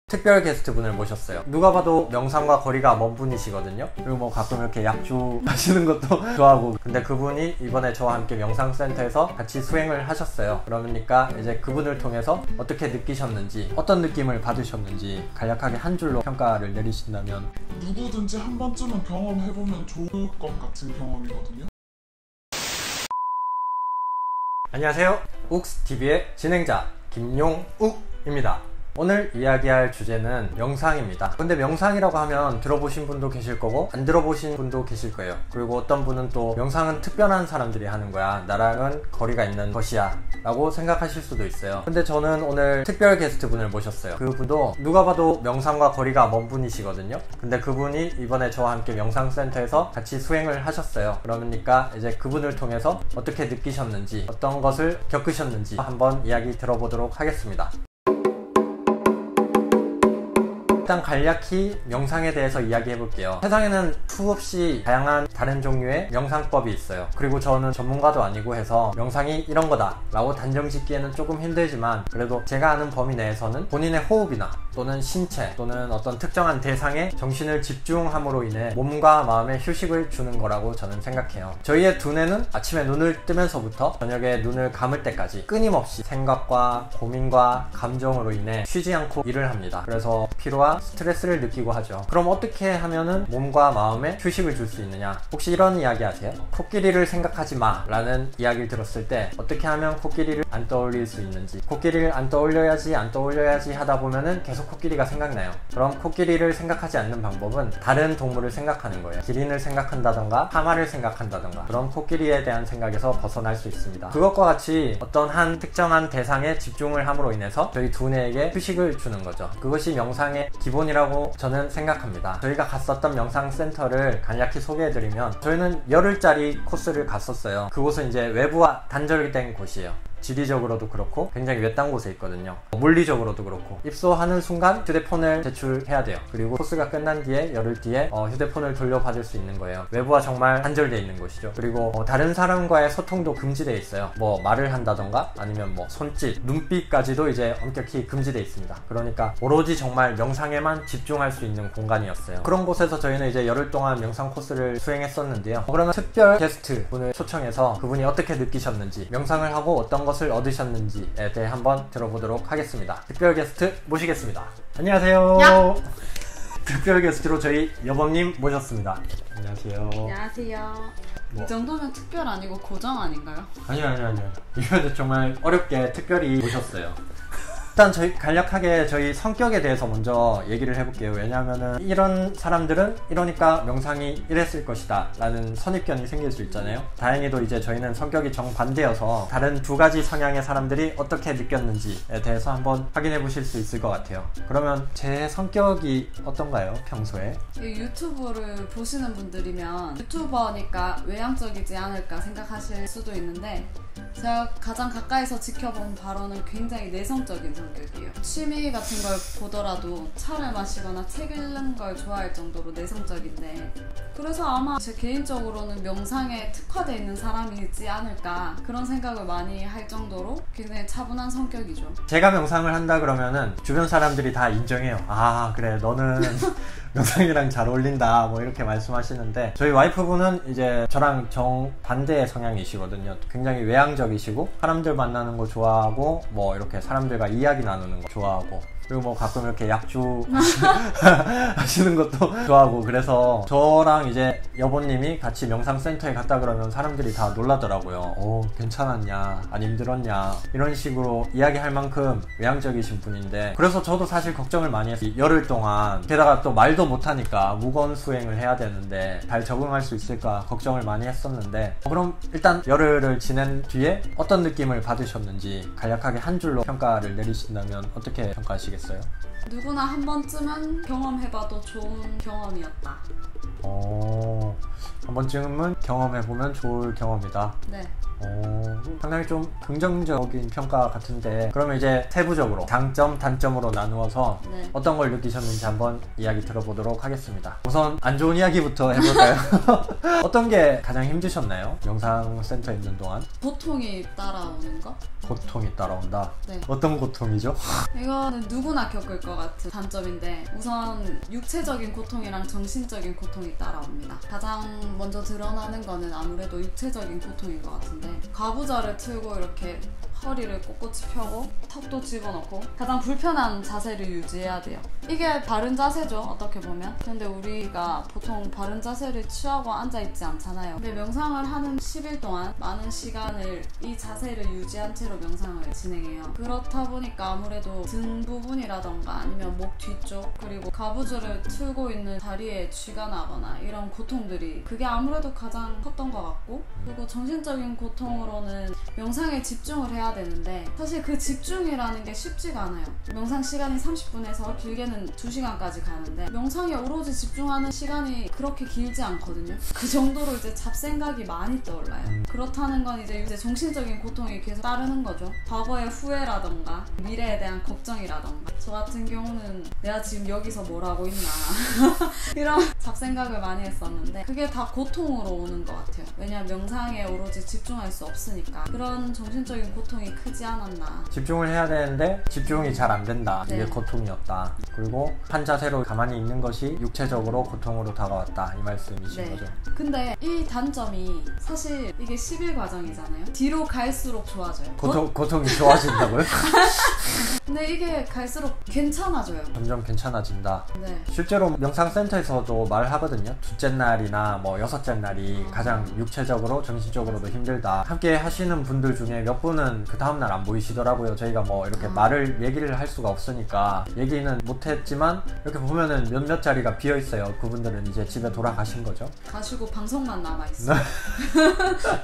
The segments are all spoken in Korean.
특별 게스트분을 모셨어요. 누가 봐도 명상과 거리가 먼 분이시거든요. 그리고 뭐 가끔 이렇게 약주 마시는 것도 좋아하고, 근데 그분이 이번에 저와 함께 명상센터에서 같이 수행을 하셨어요. 그러니까 이제 그분을 통해서 어떻게 느끼셨는지, 어떤 느낌을 받으셨는지 간략하게 한 줄로 평가를 내리신다면? 누구든지 한 번쯤은 경험해보면 좋을 것 같은 경험이거든요. 안녕하세요. 욱스TV의 진행자 김용욱입니다. 오늘 이야기할 주제는 명상입니다. 근데 명상이라고 하면 들어보신 분도 계실 거고 안 들어보신 분도 계실 거예요. 그리고 어떤 분은 또 명상은 특별한 사람들이 하는 거야, 나랑은 거리가 있는 것이야 라고 생각하실 수도 있어요. 근데 저는 오늘 특별 게스트분을 모셨어요. 그분도 누가 봐도 명상과 거리가 먼 분이시거든요. 근데 그분이 이번에 저와 함께 명상센터에서 같이 수행을 하셨어요. 그러니까 이제 그분을 통해서 어떻게 느끼셨는지, 어떤 것을 겪으셨는지 한번 이야기 들어보도록 하겠습니다. 일단 간략히 명상에 대해서 이야기해 볼게요. 세상에는 수없이 다양한 다른 종류의 명상법이 있어요. 그리고 저는 전문가도 아니고 해서 명상이 이런 거다 라고 단정 짓기에는 조금 힘들지만, 그래도 제가 아는 범위 내에서는 본인의 호흡이나 또는 신체 또는 어떤 특정한 대상에 정신을 집중함으로 인해 몸과 마음에 휴식을 주는 거라고 저는 생각해요. 저희의 두뇌는 아침에 눈을 뜨면서부터 저녁에 눈을 감을 때까지 끊임없이 생각과 고민과 감정으로 인해 쉬지 않고 일을 합니다. 그래서 피로와 스트레스를 느끼고 하죠. 그럼 어떻게 하면은 몸과 마음에 휴식을 줄 수 있느냐? 혹시 이런 이야기 아세요? 코끼리를 생각하지 마 라는 이야기를 들었을 때 어떻게 하면 코끼리를 안 떠올릴 수 있는지, 코끼리를 안 떠올려야지 하다 보면은 계속 코끼리가 생각나요. 그럼 코끼리를 생각하지 않는 방법은 다른 동물을 생각하는 거예요. 기린을 생각한다던가 하마를 생각한다던가, 그럼 코끼리에 대한 생각에서 벗어날 수 있습니다. 그것과 같이 어떤 한 특정한 대상에 집중을 함으로 인해서 저희 두뇌에게 휴식을 주는 거죠. 그것이 명상의 기본이라고 저는 생각합니다. 저희가 갔었던 명상센터를 간략히 소개해드리면, 저희는 열흘짜리 코스를 갔었어요. 그곳은 이제 외부와 단절된 곳이에요. 지리적으로도 그렇고 굉장히 외딴 곳에 있거든요. 물리적으로도 그렇고 입소하는 순간 휴대폰을 제출해야 돼요. 그리고 코스가 끝난 뒤에 열흘 뒤에 휴대폰을 돌려받을 수 있는 거예요. 외부와 정말 단절되어 있는 곳이죠. 그리고 다른 사람과의 소통도 금지되어 있어요. 뭐 말을 한다던가 아니면 뭐 손짓, 눈빛까지도 이제 엄격히 금지되어 있습니다. 그러니까 오로지 정말 명상에만 집중할 수 있는 공간이었어요. 그런 곳에서 저희는 이제 열흘 동안 명상 코스를 수행했었는데요. 그러면 특별 게스트 분을 초청해서 그분이 어떻게 느끼셨는지, 명상을 하고 어떤 것을 얻으셨는지에 대해 한번 들어보도록 하겠습니다. 특별 게스트 모시겠습니다. 안녕하세요. 야! 특별 게스트로 저희 여범님 모셨습니다. 안녕하세요. 안녕하세요. 이 정도면 특별 아니고 고정 아닌가요? 아니요. 이번에 정말 어렵게 특별히 모셨어요. 일단 저희 간략하게 저희 성격에 대해서 먼저 얘기를 해볼게요. 왜냐하면은 이런 사람들은 이러니까 명상이 이랬을 것이다 라는 선입견이 생길 수 있잖아요. 다행히도 이제 저희는 성격이 정반대여서 다른 두 가지 성향의 사람들이 어떻게 느꼈는지에 대해서 한번 확인해 보실 수 있을 것 같아요. 그러면 제 성격이 어떤가요, 평소에? 유튜브를 보시는 분들이면 유튜버니까 외향적이지 않을까 생각하실 수도 있는데, 제가 가장 가까이서 지켜본 바로는 굉장히 내성적인 성격이에요. 취미 같은 걸 보더라도 차를 마시거나 책 읽는 걸 좋아할 정도로 내성적인데, 그래서 아마 제 개인적으로는 명상에 특화되어 있는 사람이지 않을까 그런 생각을 많이 할 정도로 굉장히 차분한 성격이죠. 제가 명상을 한다 그러면은 주변 사람들이 다 인정해요. 아, 그래, 너는 명상이랑 잘 어울린다 뭐 이렇게 말씀하시는데, 저희 와이프분은 이제 저랑 정반대의 성향이시거든요. 굉장히 외향적이시고 사람들 만나는 거 좋아하고 뭐 이렇게 사람들과 이야기 나누는 거 좋아하고, 그리고 뭐 가끔 이렇게 약주 하시는 것도 좋아하고, 그래서 저랑 이제 여보님이 같이 명상센터에 갔다 그러면 사람들이 다 놀라더라고요. 괜찮았냐, 안 힘들었냐, 이런 식으로 이야기할 만큼 외향적이신 분인데, 그래서 저도 사실 걱정을 많이 했어요. 열흘 동안, 게다가 또 말도 못하니까 무건 수행을 해야 되는데 잘 적응할 수 있을까 걱정을 많이 했었는데, 그럼 일단 열흘을 지낸 뒤에 어떤 느낌을 받으셨는지 간략하게 한 줄로 평가를 내리신다면 어떻게 평가하시겠어요? 누구나 한 번쯤은 경험해봐도 좋은 경험이었다. 한 번쯤은 경험해보면 좋을 경험이다. 네. 상당히 좀 긍정적인 평가 같은데, 그러면 이제 세부적으로 장점, 단점으로 나누어서 네. 어떤 걸 느끼셨는지 한번 이야기 들어보도록 하겠습니다. 우선 안 좋은 이야기부터 해볼까요? 어떤 게 가장 힘드셨나요? 영상센터에 있는 동안? 고통이 따라오는 거? 고통이 따라온다? 네. 어떤 고통이죠? 이거는 누구나 겪을 것 같은 단점인데, 우선 육체적인 고통이랑 정신적인 고통이 따라옵니다. 가장 먼저 드러나는 거는 아무래도 육체적인 고통인 것 같은데, 과부자를 틀고 이렇게 허리를 꼿꼿이 펴고 턱도 집어넣고 가장 불편한 자세를 유지해야 돼요. 이게 바른 자세죠, 어떻게 보면. 근데 우리가 보통 바른 자세를 취하고 앉아있지 않잖아요. 근데 명상을 하는 10일 동안 많은 시간을 이 자세를 유지한 채로 명상을 진행해요. 그렇다 보니까 아무래도 등 부분이라던가 아니면 목 뒤쪽, 그리고 과부자를 틀고 있는 다리에 쥐가 나거나 이런 고통들이, 그게 아무래도 가장 컸던 것 같고, 그리고 정신적인 고통으로는 명상에 집중을 해야 되는데, 사실 그 집중이라는 게 쉽지가 않아요. 명상 시간이 30분에서 길게는 2시간까지 가는데, 명상에 오로지 집중하는 시간이 그렇게 길지 않거든요. 그 정도로 이제 잡생각이 많이 떠올라요. 그렇다는 건 이제 정신적인 고통이 계속 따르는 거죠. 과거의 후회라던가 미래에 대한 걱정이라던가, 저 같은 경우는 내가 지금 여기서 뭘 하고 있나 이런 잡생각을 많이 했었는데, 그게 다 고통으로 오는 것 같아요. 왜냐면 명상에 오로지 집중할 수 없으니까. 그런 정신적인 고통이 크지 않았나. 집중을 해야 되는데 집중이 잘 안 된다. 이게 네. 고통이었다. 그리고 한 자세로 가만히 있는 것이 육체적으로 고통으로 다가왔다, 이 말씀이신 네. 거죠? 근데 이 단점이, 사실 이게 10일 과정이잖아요. 뒤로 갈수록 좋아져요. 고통이 좋아진다고요? 근데 이게 갈수록 괜찮아져요. 점점 괜찮아진다. 네. 실제로 명상센터에서도 말하거든요. 둘째 날이나 뭐 여섯째 날이 가장 육체적으로 정신적으로도 힘들다. 함께 하시는 분들 중에 몇 분은 그 다음날 안 보이시더라고요. 저희가 뭐 이렇게 얘기를 할 수가 없으니까 얘기는 못했지만, 이렇게 보면은 몇몇 자리가 비어있어요. 그분들은 이제 집에 돌아가신 거죠. 가시고 방송만 남아있어요.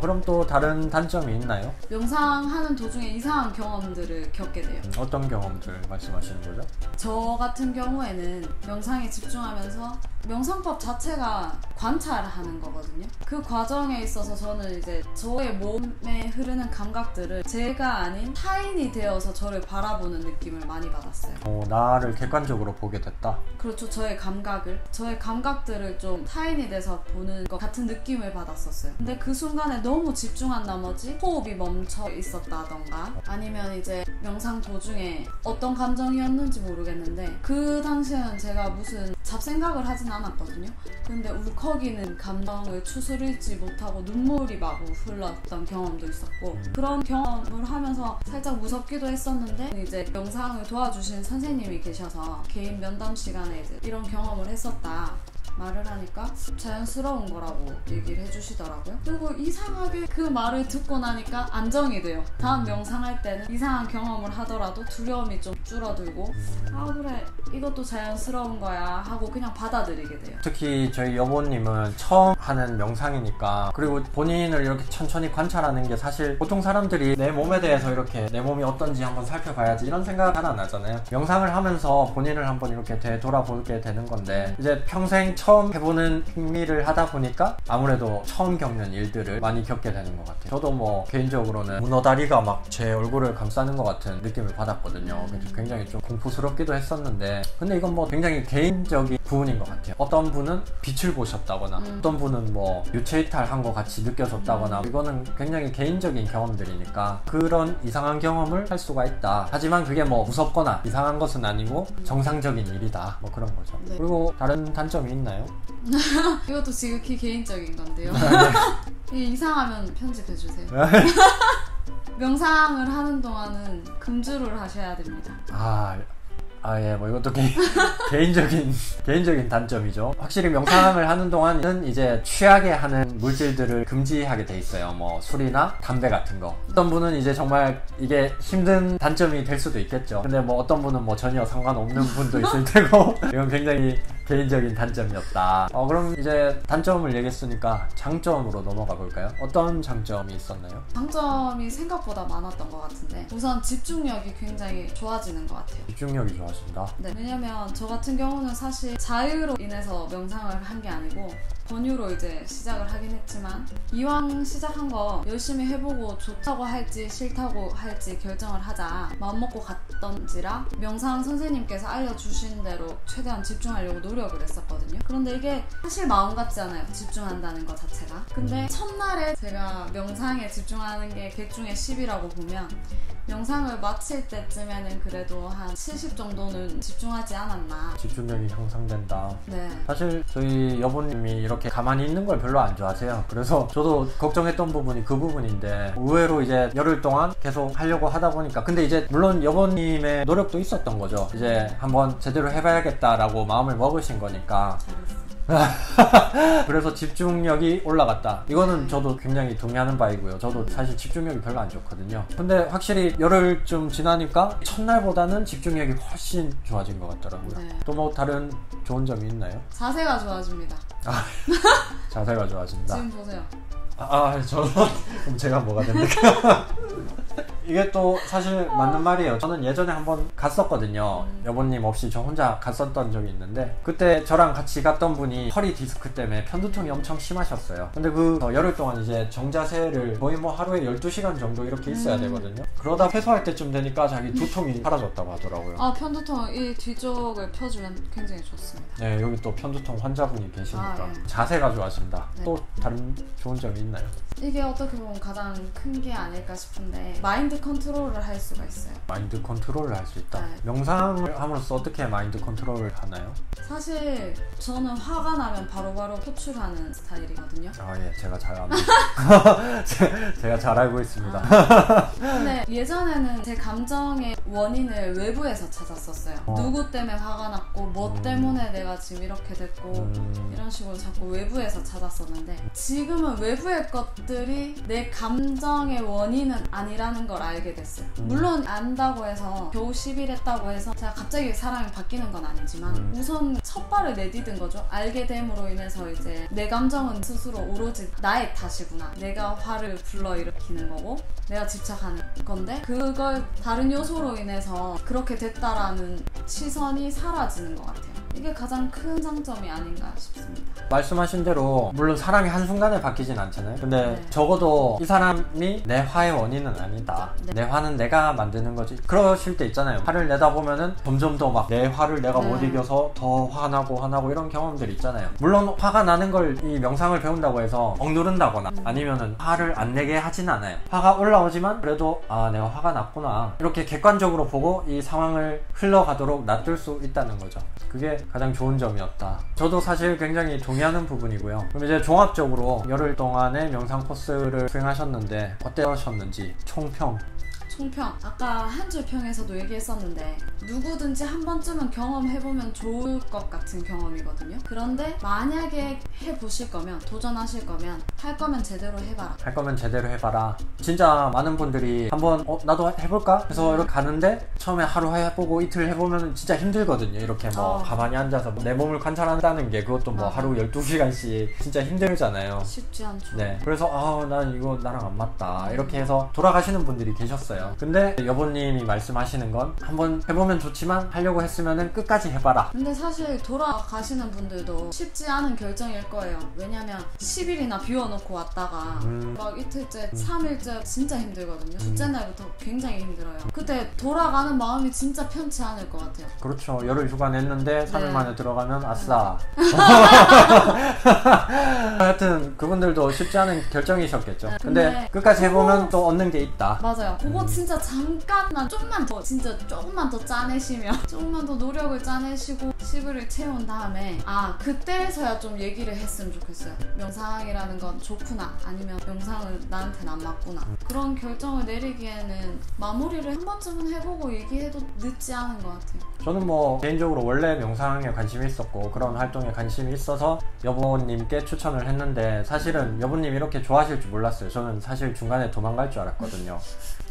그럼 또 다른 단점이 있나요? 명상하는 도중에 이상한 경험들을 겪게 돼요. 어떤 경험들 말씀하시는 거죠? 저 같은 경우에는 명상에 집중하면서, 명상법 자체가 관찰하는 거거든요. 그 과정에 있어서 저는 이제 저의 몸에 흐르는 감각들을 제가 아닌 타인이 되어서 저를 바라보는 느낌을 많이 받았어요. 나를 객관적으로 보게 됐다. 그렇죠. 저의 감각들을 좀 타인이 돼서 보는 것 같은 느낌을 받았었어요. 근데 그 순간에 너무 집중한 나머지 호흡이 멈춰 있었다던가, 아니면 이제 명상 도중에 어떤 감정이었는지 모르겠는데, 그 당시에는 제가 무슨 잡생각을 하진 않았거든요. 근데 울컥이는 감정을 추스르지 못하고 눈물이 마구 흘렀던 경험도 있었고, 그런 경험을 하면서 살짝 무섭기도 했었는데, 이제 명상을 도와주신 선생님이 계셔서 개인 면담 시간에 이제 이런 경험을 했었다 말을 하니까 자연스러운 거라고 얘기를 해주시더라고요. 그리고 이상하게 그 말을 듣고 나니까 안정이 돼요. 다음 명상할 때는 이상한 경험을 하더라도 두려움이 좀 줄어들고, 아 그래 이것도 자연스러운 거야 하고 그냥 받아들이게 돼요. 특히 저희 여보님은 처음 하는 명상이니까, 그리고 본인을 이렇게 천천히 관찰하는 게, 사실 보통 사람들이 내 몸에 대해서 이렇게 내 몸이 어떤지 한번 살펴봐야지 이런 생각 하나 안 하잖아요. 명상을 하면서 본인을 한번 이렇게 되돌아보게 되는 건데, 이제 평생 처음 해보는 행위를 하다 보니까 아무래도 처음 겪는 일들을 많이 겪게 되는 것 같아요. 저도 뭐 개인적으로는 문어다리가 막 제 얼굴을 감싸는 것 같은 느낌을 받았거든요. 그래서 굉장히 좀 공포스럽기도 했었는데, 근데 이건 뭐 굉장히 개인적인 부분인 것 같아요. 어떤 분은 빛을 보셨다거나 어떤 분은 뭐 유체이탈한 것 같이 느껴졌다거나, 이거는 굉장히 개인적인 경험들이니까 그런 이상한 경험을 할 수가 있다. 하지만 그게 뭐 무섭거나 이상한 것은 아니고 정상적인 일이다, 뭐 그런 거죠. 네. 그리고 다른 단점이 있나요? 이것도 지극히 개인적인 건데요. 이게 이상하면 편집해주세요. 명상을 하는 동안은 금주를 하셔야 됩니다. 예, 뭐 이것도 개인적인 단점이죠. 확실히 명상을 하는 동안은 이제 취하게 하는 물질들을 금지하게 돼 있어요. 뭐 술이나 담배 같은 거. 어떤 분은 이제 정말 이게 힘든 단점이 될 수도 있겠죠. 근데 뭐 어떤 분은 뭐 전혀 상관없는 분도 있을 테고, 이건 굉장히 개인적인 단점이었다. 그럼 이제 단점을 얘기했으니까 장점으로 넘어가 볼까요? 어떤 장점이 있었나요? 장점이 생각보다 많았던 것 같은데, 우선 집중력이 굉장히 좋아지는 것 같아요. 집중력이 좋아진다? 네, 왜냐면 저 같은 경우는 사실 자유로 인해서 명상을 한 게 아니고 권유로 이제 시작을 하긴 했지만 이왕 시작한 거 열심히 해보고 좋다고 할지 싫다고 할지 결정을 하자 마음먹고 갔던지라 명상 선생님께서 알려주신 대로 최대한 집중하려고 노력을 했었거든요. 그런데 이게 사실 마음 같지 않아요, 집중한다는 것 자체가. 근데 첫날에 제가 명상에 집중하는 게 100 중에 10이라고 보면 명상을 마칠 때쯤에는 그래도 한 70 정도는 집중하지 않았나. 집중력이 향상된다. 네. 사실 저희 여보님이 이렇게 가만히 있는 걸 별로 안 좋아하세요. 그래서 저도 걱정했던 부분이 그 부분인데 의외로 이제 열흘 동안 계속 하려고 하다 보니까 근데 이제 물론 여보님의 노력도 있었던 거죠. 이제 한번 제대로 해봐야겠다라고 마음을 먹으신 거니까. 잘했어. 그래서 집중력이 올라갔다. 이거는 저도 굉장히 동의하는 바이고요. 저도 사실 집중력이 별로 안 좋거든요. 근데 확실히 열흘쯤 지나니까 첫날보다는 집중력이 훨씬 좋아진 것 같더라고요. 네. 또 뭐 다른 좋은 점이 있나요? 자세가 좋아집니다. 자세가 좋아진다. 지금 보세요. 저는 그럼 제가 뭐가 됩니까? 이게 또 사실 맞는 말이에요. 저는 예전에 한번 갔었거든요. 여보님 없이 저 혼자 갔었던 적이 있는데 그때 저랑 같이 갔던 분이 허리 디스크 때문에 편두통이 엄청 심하셨어요. 근데 그 열흘 동안 이제 정자세를 거의 뭐 하루에 12시간 정도 이렇게 있어야 되거든요. 그러다 회수할 때쯤 되니까 자기 두통이 사라졌다고 하더라고요. 편두통 이 뒤쪽을 펴주면 굉장히 좋습니다. 네, 여기 또 편두통 환자분이 계시니까 네. 자세가 좋아진다. 네. 또 다른 좋은 점이 있나요? 이게 어떻게 보면 가장 큰 게 아닐까 싶은데 마인드 컨트롤을 할 수가 있어요. 마인드 컨트롤을 할 수 있다. 네. 명상을 함으로써 어떻게 마인드 컨트롤을 하나요? 사실 저는 화가 나면 바로바로 표출하는 스타일이거든요. 예, 제가 잘 압니다. 제가 잘 알고 있습니다. 근데 예전에는 제 감정의 원인을 외부에서 찾았었어요. 누구 때문에 화가 났고 뭐 때문에 내가 지금 이렇게 됐고 이런 식으로 자꾸 외부에서 찾았었는데 지금은 외부의 것들이 내 감정의 원인은 아니라는 걸 알게 됐어요. 물론 안다고 해서 겨우 10일 했다고 해서 제가 갑자기 사람이 바뀌는 건 아니지만 우선 첫 발을 내디딘 거죠. 알게 됨으로 인해서 이제 내 감정은 스스로 오로지 나의 탓이구나. 내가 화를 불러일으키는 거고 내가 집착하는 건데 그걸 다른 요소로 인해서 그렇게 됐다라는 시선이 사라지는 것 같아요. 이게 가장 큰 장점이 아닌가 싶습니다. 말씀하신 대로 물론 사람이 한순간에 바뀌진 않잖아요. 근데 네. 적어도 이 사람이 내 화의 원인은 아니다. 네. 내 화는 내가 만드는 거지. 그러실 때 있잖아요. 화를 내다 보면은 점점 더 막 내 화를 내가 못 이겨서 더 화나고 이런 경험들이 있잖아요. 물론 화가 나는 걸 이 명상을 배운다고 해서 억누른다거나 아니면은 화를 안 내게 하진 않아요. 화가 올라오지만 그래도 내가 화가 났구나. 이렇게 객관적으로 보고 이 상황을 흘러가도록 놔둘 수 있다는 거죠. 그게 가장 좋은 점이었다. 저도 사실 굉장히 동의하는 부분이고요. 그럼 이제 종합적으로 열흘 동안의 명상 코스를 수행하셨는데 어떠셨는지 총평. 총평. 아까 한 줄 평에서도 얘기했었는데 누구든지 한 번쯤은 경험해보면 좋을 것 같은 경험이거든요. 그런데 만약에 해보실 거면 도전하실 거면 할 거면 제대로 해봐라. 할 거면 제대로 해봐라. 진짜 많은 분들이 한번 나도 해볼까? 해서 이렇게 가는데 처음에 하루 해보고 이틀 해보면 진짜 힘들거든요. 이렇게 뭐 가만히 앉아서 내 몸을 관찰한다는 게 그것도 뭐 하루 12시간씩 진짜 힘들잖아요. 쉽지 않죠. 네. 그래서 난 이거 나랑 안 맞다. 이렇게 해서 돌아가시는 분들이 계셨어요. 근데 여보님이 말씀하시는 건 한번 해보면 좋지만 하려고 했으면 끝까지 해봐라. 근데 사실 돌아가시는 분들도 쉽지 않은 결정일 거예요. 왜냐면 10일이나 비워놓고 왔다가 막 이틀째, 3일째 진짜 힘들거든요. 둘째 날부터 굉장히 힘들어요. 그때 돌아가는 마음이 진짜 편치 않을 것 같아요. 그렇죠. 열흘 휴가 냈는데 3일 네. 만에 들어가면 아싸. 하여튼 그분들도 쉽지 않은 결정이셨겠죠. 네, 근데 끝까지 해보면 또 얻는 게 있다. 맞아요. 그거 진짜 잠깐만 조금만 더 진짜 조금만 더 짜내시면 조금만 더 노력을 짜내시고 10일을 채운 다음에 그때서야 좀 얘기를 했으면 좋겠어요. 명상이라는 건 좋구나 아니면 명상은 나한테는 안 맞구나. 그런 결정을 내리기에는 마무리를 한 번쯤은 해보고 얘기해도 늦지 않은 것 같아요. 저는 뭐 개인적으로 원래 명상에 관심이 있었고 그런 활동에 관심이 있어서 여보님께 추천을 했는데 사실은 여보님 이렇게 좋아하실 줄 몰랐어요. 저는 사실 중간에 도망갈 줄 알았거든요.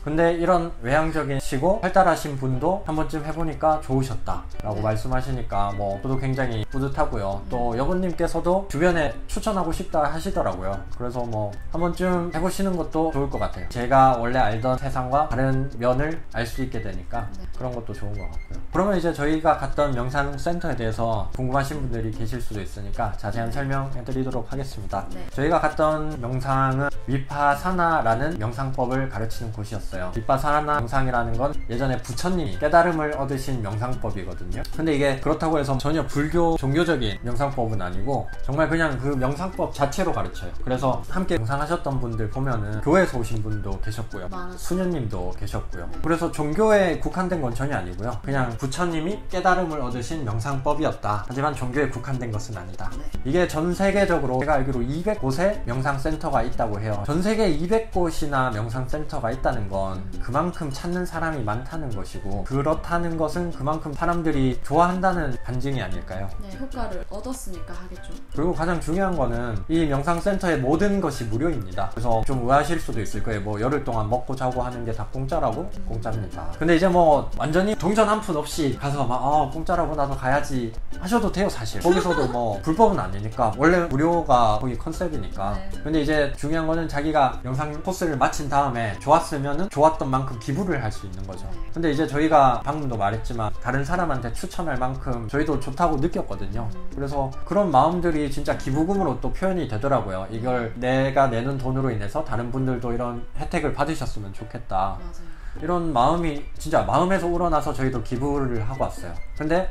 근데 이런 외향적이시고 활달하신 분도 한 번쯤 해보니까 좋으셨다 라고 네. 말씀하시니까 뭐 저도 굉장히 뿌듯하고요. 또 여보님께서도 주변에 추천하고 싶다 하시더라고요. 그래서 뭐 한 번쯤 해보시는 것도 좋을 것 같아요. 제가 원래 알던 세상과 다른 면을 알 수 있게 되니까 네. 그런 것도 좋은 것 같고요. 그러면 이제 저희가 갔던 명상센터에 대해서 궁금하신 분들이 계실 수도 있으니까 자세한 설명해 드리도록 하겠습니다. 네. 저희가 갔던 명상은 위파사나라는 명상법을 가르치는 곳이었어요. 위파사나 명상이라는 건 예전에 부처님이 깨달음을 얻으신 명상법이거든요. 근데 이게 그렇다고 해서 전혀 불교 종교적인 명상법은 아니고 정말 그냥 그 명상법 자체로 가르쳐요. 그래서 함께 명상하셨던 분들 보면은 교회에서 오신 분도 계셨고요. 많았어요. 수녀님도 계셨고요. 그래서 종교에 국한된 건 전혀 아니고요. 그냥 부처님이 깨달음을 얻으신 명상법이었다. 하지만 종교에 국한된 것은 아니다. 네. 이게 전 세계적으로 제가 알기로 200곳의 명상센터가 있다고 해요. 전 세계 200곳이나 명상센터가 있다는 건 그만큼 찾는 사람이 많다는 것이고, 그렇다는 것은 그만큼 사람들이 좋아한다는 반증이 아닐까요? 네, 효과를 얻었으니까 하겠죠. 그리고 가장 중요한 거는 이 명상센터의 모든 것이 무료입니다. 그래서 좀 의아하실 수도 있을 거예요. 뭐 열흘 동안 먹고 자고 하는 게 다 공짜라고? 공짜입니다. 근데 이제 뭐 완전히 동전 한 푼 없이 가서 막 공짜라고 나도 가야지 하셔도 돼요. 사실 거기서도 뭐 불법은 아니니까, 원래 무료가 거기 컨셉이니까. 네. 근데 이제 중요한 거는 자기가 영상 코스를 마친 다음에 좋았으면은 좋았던 만큼 기부를 할 수 있는 거죠. 네. 근데 이제 저희가 방금도 말했지만 다른 사람한테 추천할 만큼 저희도 좋다고 느꼈거든요. 그래서 그런 마음들이 진짜 기부금으로 또 표현이 되더라고요. 이걸 내가 내는 돈으로 인해서 다른 분들도 이런 혜택을 받으셨으면 좋겠다. 맞아요. 이런 마음이 진짜 마음에서 우러나서 저희도 기부를 하고 왔어요. 근데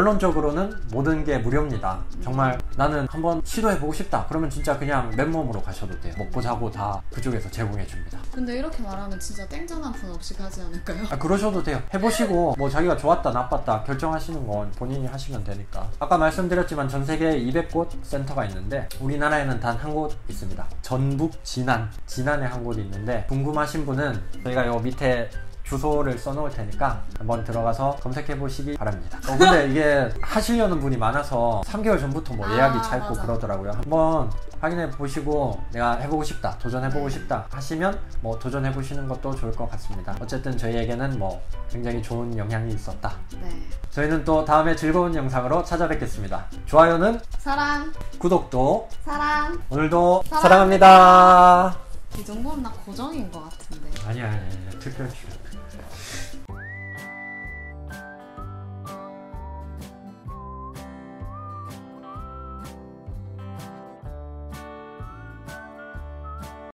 원론적으로는 모든 게 무료입니다. 정말 나는 한번 시도해보고 싶다 그러면 진짜 그냥 맨몸으로 가셔도 돼요. 먹고 자고 다 그쪽에서 제공해줍니다. 근데 이렇게 말하면 진짜 땡전 한 푼 없이 가지 않을까요? 그러셔도 돼요. 해보시고 뭐 자기가 좋았다 나빴다 결정하시는 건 본인이 하시면 되니까. 아까 말씀드렸지만 전 세계에 200곳 센터가 있는데 우리나라에는 단 한 곳 있습니다. 전북 진안에 한 곳이 있는데, 궁금하신 분은 저희가 요 밑에 주소를 써놓을 테니까 한번 들어가서 검색해 보시기 바랍니다. 근데 이게 하시려는 분이 많아서 3개월 전부터 뭐 예약이 차 있고 맞아. 그러더라고요. 한번 확인해 보시고 내가 해보고 싶다, 도전해보고 싶다 하시면 뭐 도전해 보시는 것도 좋을 것 같습니다. 어쨌든 저희에게는 뭐 굉장히 좋은 영향이 있었다. 네. 저희는 또 다음에 즐거운 영상으로 찾아뵙겠습니다. 좋아요는, 사랑. 구독도, 사랑. 오늘도 사랑합니다. 사랑합니다. 이 정도면 나 고정인 것 같은데. 아니야, 특별 출연.